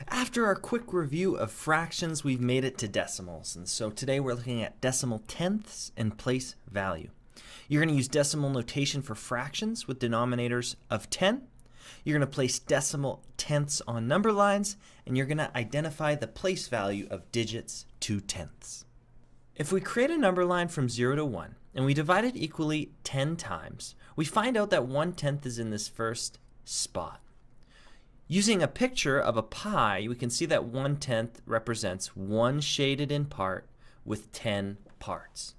After our quick review of fractions, we've made it to decimals. And so today we're looking at decimal tenths and place value. You're going to use decimal notation for fractions with denominators of 10. You're going to place decimal tenths on number lines, and you're going to identify the place value of digits 2/10. If we create a number line from 0 to 1, and we divide it equally 10 times, we find out that 1/10 is in this first spot. Using a picture of a pie, we can see that 1/10 represents one shaded in part with 10 parts.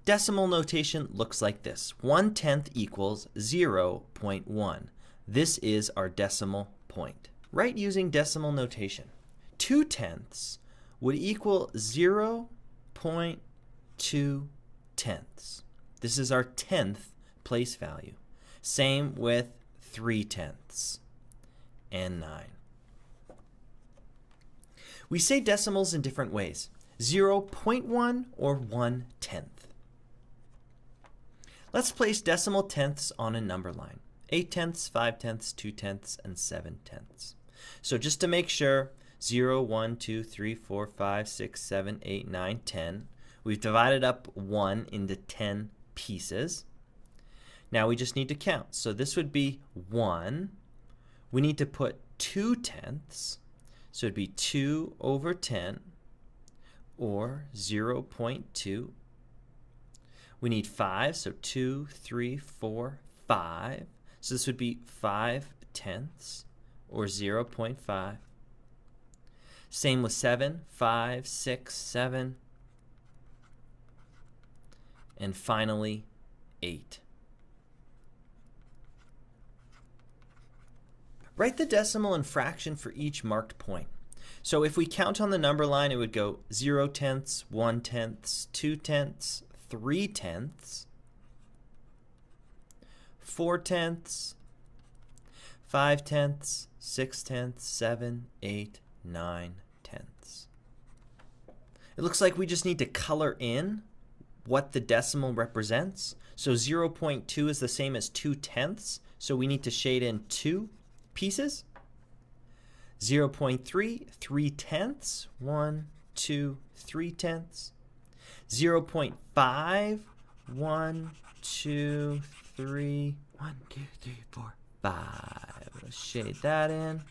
Decimal notation looks like this. 1/10 equals 0.1. This is our decimal point. Write using decimal notation. 2/10 would equal 0.2. This is our 10th place value. Same with 3/10 and 9. We say decimals in different ways. 0.1 or 1/10. Let's place decimal tenths on a number line. 8/10, 5/10, 2/10, and 7/10. So just to make sure, 0, 1, 2, 3, 4, 5, 6, 7, 8, 9, 10. We've divided up 1 into 10 pieces. Now we just need to count. So this would be 1. We need to put 2/10, so it'd be 2 over 10, or 0.2. We need 5, so 2, 3, 4, 5. So this would be 5/10, or 0.5. Same with 7, 5, 6, 7. And finally, 8. Write the decimal and fraction for each marked point. So if we count on the number line, it would go 0/10, 1/10, 2/10, 3/10, 4/10, 5/10, 6/10, 7, 8, 9/10. It looks like we just need to color in what the decimal represents. So 0.2 is the same as 2/10, so we need to shade in 2 pieces. 0.3, 3/10, 1, 2, 3/10. 0.5, 1, 2, 3, 1, 2, 3, 4, 5. Let's shade that in.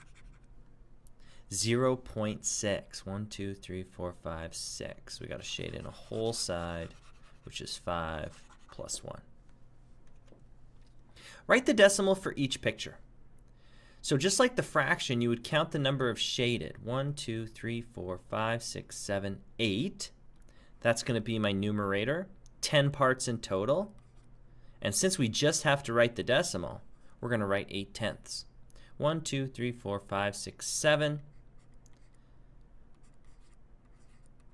0.6, 1, 2, 3, 4, 5, 6. We got to shade in a whole side, which is 5 plus 1. Write the decimal for each picture. So just like the fraction, you would count the number of shaded. 1, 2, 3, 4, 5, 6, 7, 8. That's going to be my numerator. 10 parts in total. And since we just have to write the decimal, we're going to write 8/10. 1, 2, 3, 4, 5, 6, 7.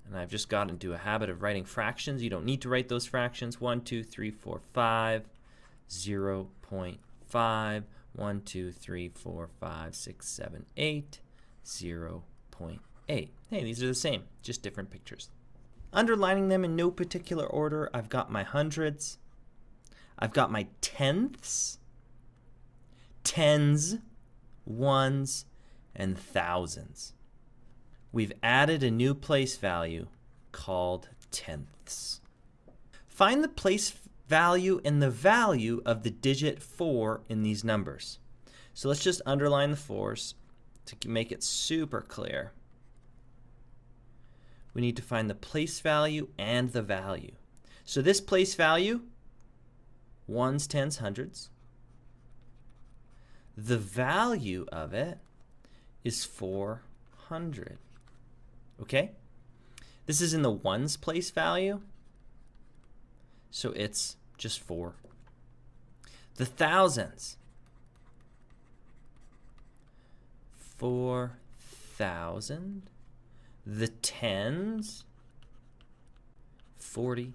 And I've just gotten into a habit of writing fractions. You don't need to write those fractions. 1, 2, 3, 4, 5, 0.5. 1, 2, 3, 4, 5, 6, 7, 8, 0.8. Hey, these are the same, just different pictures. Underlining them in no particular order, I've got my hundreds, I've got my tenths, tens, ones, and thousands. We've added a new place value called tenths. Find the place value and the value of the digit 4 in these numbers. So let's just underline the 4s to make it super clear. We need to find the place value and the value. So this place value, ones, tens, hundreds. The value of it is 400. Okay? This is in the ones place value, so it's just 4. The thousands, 4,000. The tens, 40.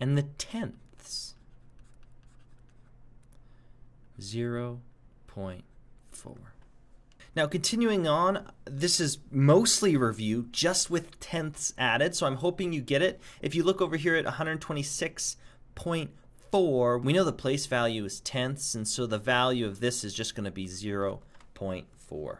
And the tenths, 0.4. Now continuing on, this is mostly review just with tenths added, so I'm hoping you get it. If you look over here at 126.4, we know the place value is tenths, and so the value of this is just going to be 0.4.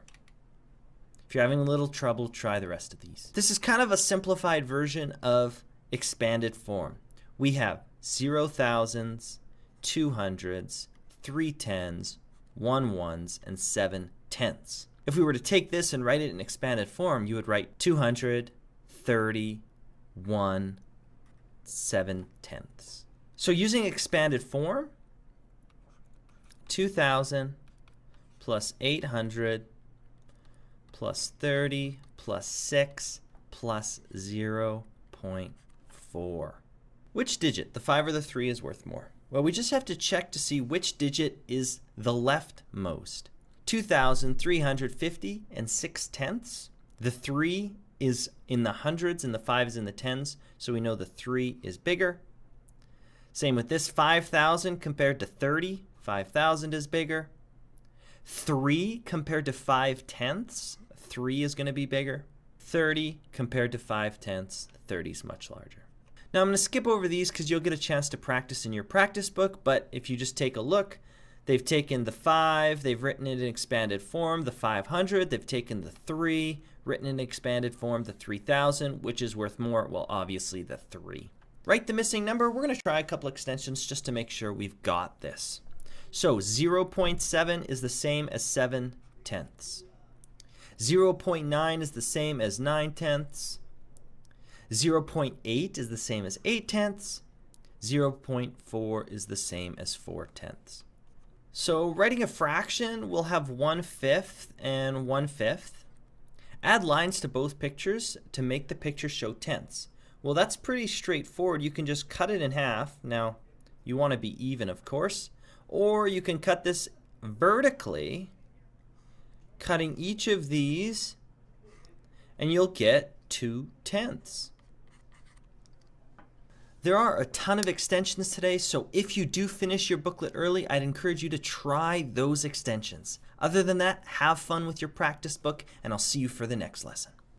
If you're having a little trouble, try the rest of these. This is kind of a simplified version of expanded form. We have 0 thousands, 2 hundreds, 3 tens, 1 ones, and 7 tenths. If we were to take this and write it in expanded form, you would write 230, 1, 7 tenths. So using expanded form, 2,000 plus 800 plus 30 plus 6 plus 0.4. Which digit, the 5 or the 3, is worth more? Well, we just have to check to see which digit is the leftmost. 2,350 and 6 tenths. The 3 is in the hundreds and the 5 is in the tens, so we know the 3 is bigger. Same with this 5,000 compared to 30. 5,000 is bigger. 3 compared to 5 tenths. 3 is going to be bigger. 30 compared to 5 tenths. 30 is much larger. Now I'm going to skip over these because you'll get a chance to practice in your practice book, but if you just take a look, they've taken the 5, they've written it in expanded form, the 500, they've taken the 3, written in expanded form, the 3,000, which is worth more? Well, obviously the 3. Write the missing number. We're going to try a couple extensions just to make sure we've got this. So 0.7 is the same as 7 tenths. 0.9 is the same as 9 tenths. 0.8 is the same as 8 tenths. 0.4 is the same as 4 tenths. So writing a fraction, we'll have 1/5 and 1/5. Add lines to both pictures to make the picture show tenths. Well, that's pretty straightforward. You can just cut it in half. Now, you want to be even, of course. Or you can cut this vertically, cutting each of these, and you'll get 2 tenths. There are a ton of extensions today, so if you do finish your booklet early, I'd encourage you to try those extensions. Other than that, have fun with your practice book, and I'll see you for the next lesson.